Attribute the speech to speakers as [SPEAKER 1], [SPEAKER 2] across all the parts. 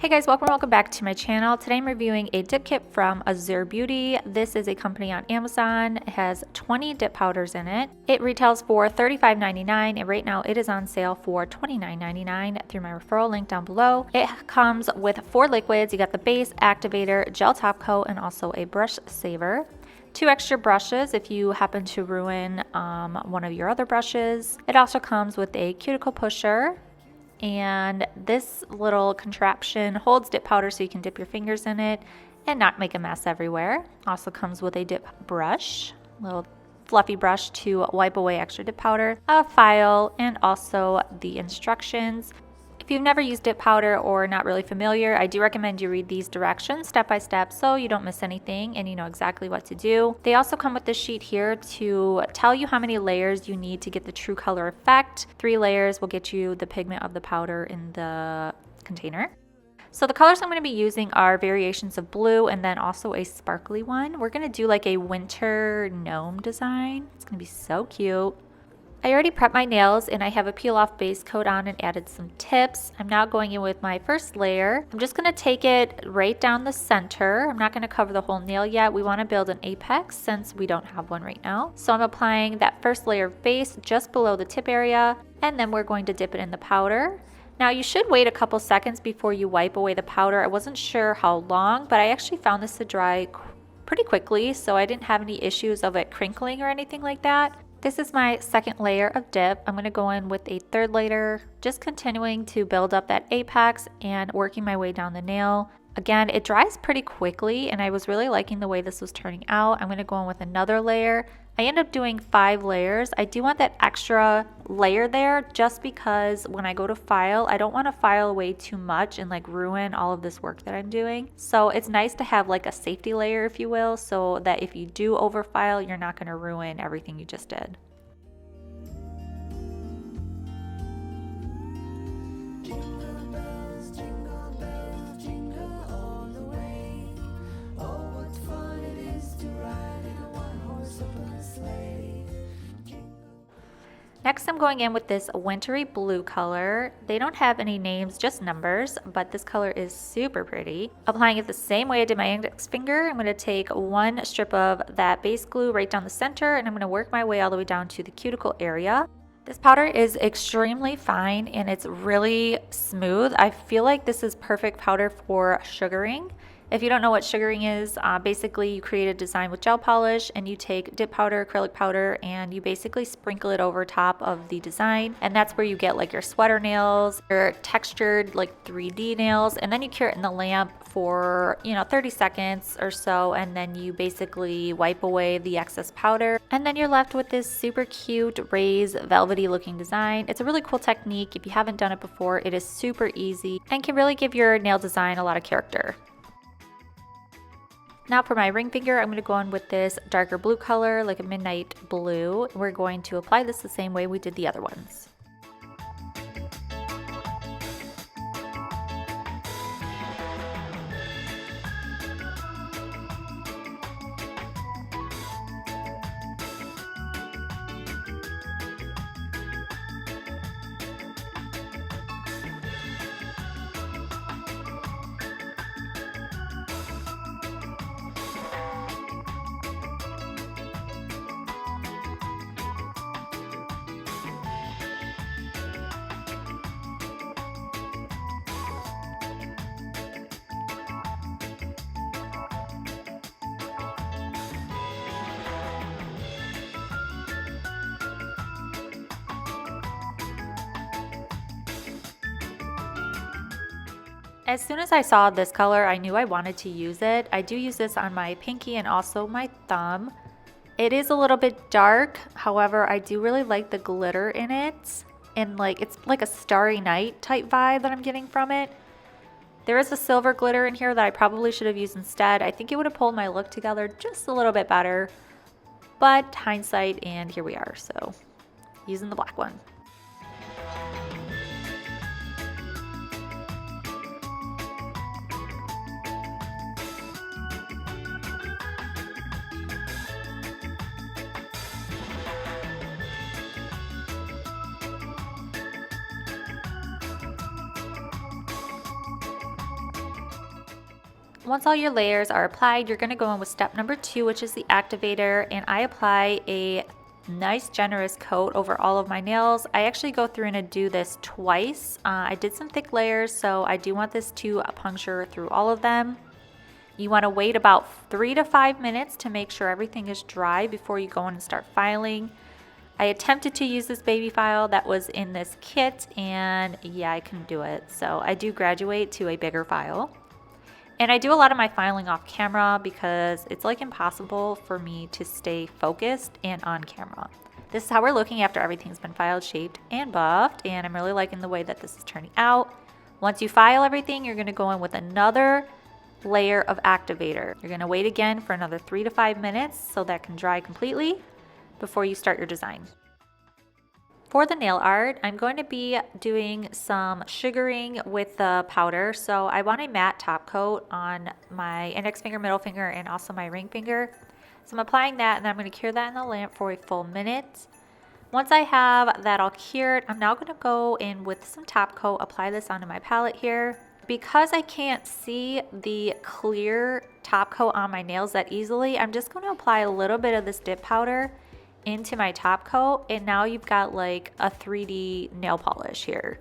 [SPEAKER 1] Hey guys, welcome back to my channel. Today I'm reviewing a dip kit from AZUREBEAUTY. This is a company on Amazon. It has 20 dip powders in it. It retails for $35.99 and right now it is on sale for $29.99 through my referral link down below. It comes with 4 liquids. You got the base, activator, gel top coat, and also a brush saver. 2 extra brushes if you happen to ruin one of your other brushes. It also comes with a cuticle pusher. And this little contraption holds dip powder so you can dip your fingers in it and not make a mess everywhere. Also comes with a dip brush, little fluffy brush to wipe away extra dip powder, a file, and also the instructions. If you've never used dip powder or not really familiar, I do recommend you read these directions step by step so you don't miss anything and you know exactly what to do. They also come with this sheet here to tell you how many layers you need to get the true color effect. 3 layers will get you the pigment of the powder in the container. So the colors I'm going to be using are variations of blue and then also a sparkly one. We're going to do like a winter gnome design. It's going to be so cute. I already prepped my nails and I have a peel off base coat on and added some tips. I'm now going in with my first layer. I'm just going to take it right down the center. I'm not going to cover the whole nail yet. We want to build an apex since we don't have one right now. So I'm applying that first layer of base just below the tip area and then we're going to dip it in the powder. Now you should wait a couple seconds before you wipe away the powder. I wasn't sure how long, but I actually found this to dry pretty quickly, so I didn't have any issues of it crinkling or anything like that. This is my second layer of dip. I'm going to go in with a third layer, just continuing to build up that apex and working my way down the nail. Again, it dries pretty quickly and I was really liking the way this was turning out. I'm going to go in with another layer. I end up doing 5 layers. I do want that extra layer there just because when I go to file, I don't want to file away too much and like ruin all of this work that I'm doing. So it's nice to have like a safety layer, if you will, so that if you do overfile, you're not going to ruin everything you just did. Next, I'm going in with this wintry blue color. They don't have any names, just numbers, but this color is super pretty. Applying it the same way I did my index finger, I'm going to take 1 strip of that base glue right down the center, and I'm going to work my way all the way down to the cuticle area. This powder is extremely fine and it's really smooth. I feel like this is perfect powder for sugaring. If you don't know what sugaring is, basically you create a design with gel polish and you take dip powder, acrylic powder, and you basically sprinkle it over top of the design. And that's where you get like your sweater nails, your textured like 3D nails, and then you cure it in the lamp for 30 seconds or so, and then you basically wipe away the excess powder. And then you're left with this super cute raised velvety looking design. It's a really cool technique. If you haven't done it before, it is super easy and can really give your nail design a lot of character. Now for my ring finger, I'm going to go on with this darker blue color, like a midnight blue. We're going to apply this the same way we did the other ones. As soon as I saw this color, I knew I wanted to use it. I do use this on my pinky and also my thumb. It is a little bit dark, however, I do really like the glitter in it. And it's like a starry night type vibe that I'm getting from it. There is a silver glitter in here that I probably should have used instead. I think it would have pulled my look together just a little bit better. But hindsight, and here we are, so using the black one. Once all your layers are applied, you're going to go in with step number 2, which is the activator, and I apply a nice generous coat over all of my nails. I actually go through and do this twice. I did some thick layers, so I do want this to puncture through all of them. You want to wait about 3 to 5 minutes to make sure everything is dry before you go in and start filing. I attempted to use this baby file that was in this kit, and yeah, I couldn't do it. So I do graduate to a bigger file. And I do a lot of my filing off camera because it's like impossible for me to stay focused and on camera. This is how we're looking after everything's been filed, shaped, and buffed, and I'm really liking the way that this is turning out. Once you file everything, you're going to go in with another layer of activator. You're going to wait again for another 3 to 5 minutes so that can dry completely before you start your design. For the nail art, I'm going to be doing some sugaring with the powder. So I want a matte top coat on my index finger, middle finger, and also my ring finger. So I'm applying that, and then I'm going to cure that in the lamp for a full minute. Once I have that all cured, I'm now going to go in with some top coat, apply this onto my palette here. Because I can't see the clear top coat on my nails that easily, I'm just going to apply a little bit of this dip powder into my top coat, and now you've got like a 3D nail polish here.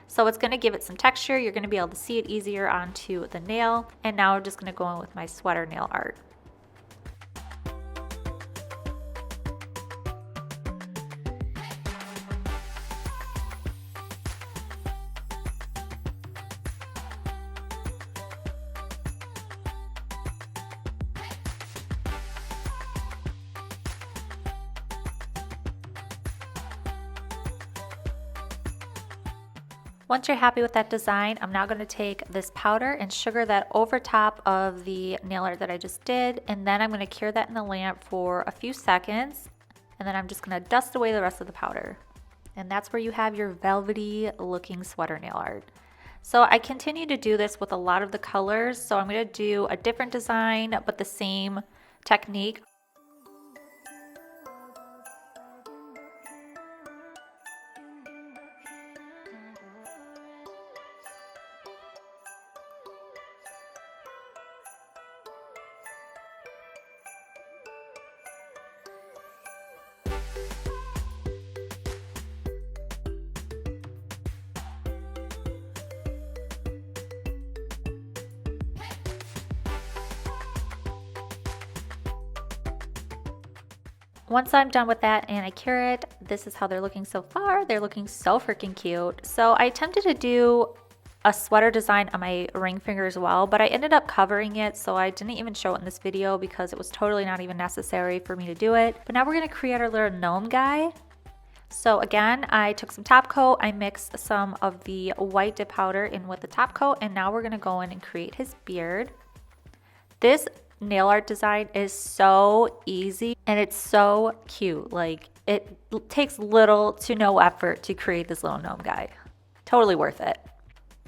[SPEAKER 1] So it's going to give it some texture. You're going to be able to see it easier onto the nail. And now I'm just going to go in with my sweater nail art. Once you're happy with that design, I'm now going to take this powder and sugar that over top of the nail art that I just did, and then I'm going to cure that in the lamp for a few seconds, and then I'm just going to dust away the rest of the powder. And that's where you have your velvety looking sweater nail art. So I continue to do this with a lot of the colors, so I'm going to do a different design but the same technique. Once I'm done with that and I cure it, this is how they're looking so far. They're looking so freaking cute. So I attempted to do a sweater design on my ring finger as well, but I ended up covering it, so I didn't even show it in this video because it was totally not even necessary for me to do it. But now we're gonna create our little gnome guy. So again, I took some top coat, I mixed some of the white dip powder in with the top coat, and now we're gonna go in and create his beard. This nail art design is so easy and it's so cute. Like, it takes little to no effort to create this little gnome guy. Totally worth it.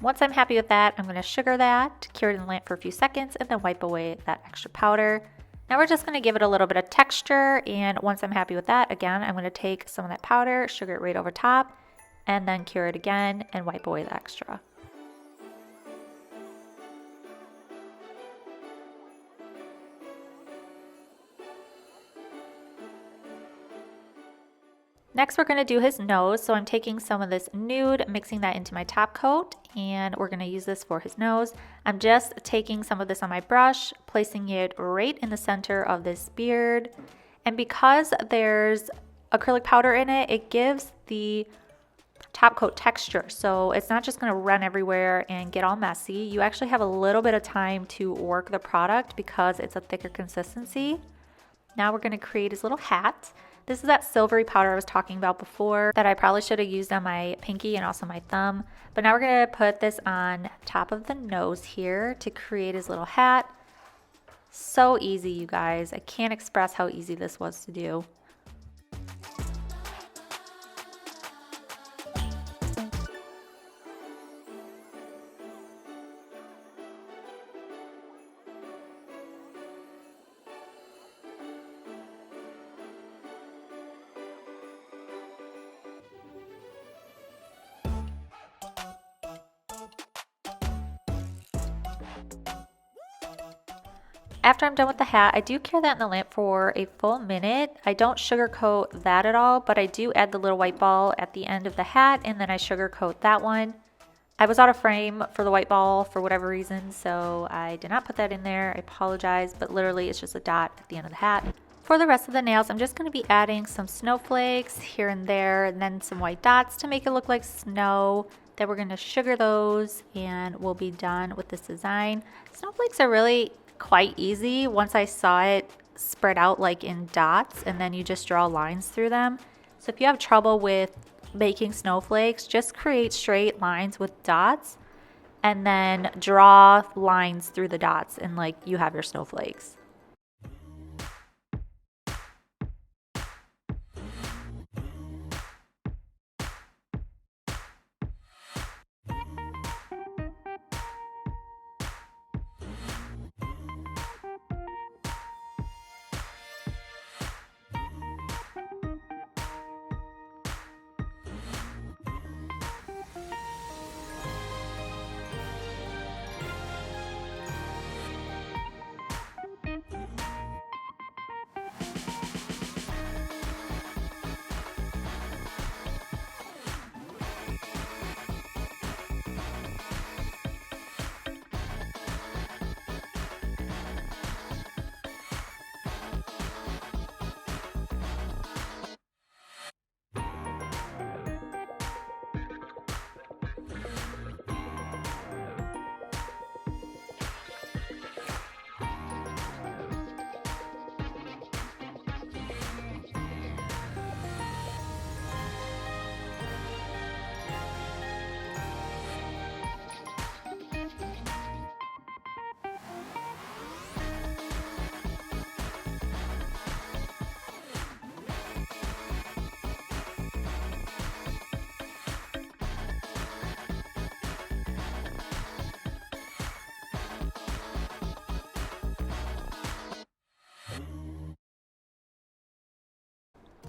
[SPEAKER 1] Once I'm happy with that, I'm going to sugar that, cure it in the lamp for a few seconds, and then wipe away that extra powder. Now we're just going to give it a little bit of texture, and once I'm happy with that, again, I'm going to take some of that powder, sugar it right over top, and then cure it again and wipe away the extra. Next, we're going to do his nose. So I'm taking some of this nude, mixing that into my top coat, and we're going to use this for his nose. I'm just taking some of this on my brush, placing it right in the center of this beard. And because there's acrylic powder in it, it gives the top coat texture. So it's not just going to run everywhere and get all messy. You actually have a little bit of time to work the product because it's a thicker consistency. Now we're going to create his little hat. This is that silvery powder I was talking about before that I probably should have used on my pinky and also my thumb. But now we're going to put this on top of the nose here to create his little hat. So easy, you guys. I can't express how easy this was to do. After I'm done with the hat, I do cure that in the lamp for a full minute. I don't sugarcoat that at all, but I do add the little white ball at the end of the hat, and then I sugarcoat that one. I was out of frame for the white ball for whatever reason, so I did not put that in there. I apologize, but literally it's just a dot at the end of the hat. For the rest of the nails, I'm just going to be adding some snowflakes here and there, and then some white dots to make it look like snow. Then we're going to sugar those, and we'll be done with this design. Snowflakes are really quite easy once I saw it spread out like in dots, and then you just draw lines through them. So if you have trouble with making snowflakes, just create straight lines with dots and then draw lines through the dots, and like you have your snowflakes.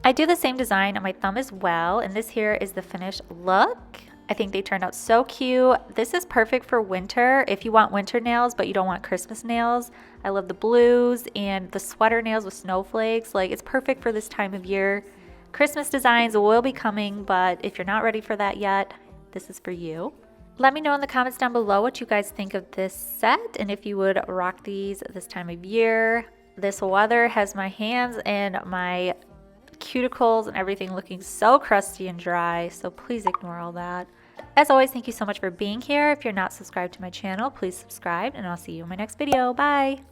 [SPEAKER 1] I do the same design on my thumb as well, and this here is the finished look. I think they turned out so cute. This is perfect for winter if you want winter nails but you don't want Christmas nails. I love the blues and the sweater nails with snowflakes. Like, it's perfect for this time of year. Christmas designs will be coming, but if you're not ready for that yet, this is for you. Let me know in the comments down below what you guys think of this set and if you would rock these this time of year. This weather has my hands and my cuticles and everything looking so crusty and dry, so please ignore all that. As always, thank you so much for being here. If you're not subscribed to my channel, please subscribe, and I'll see you in my next video. Bye!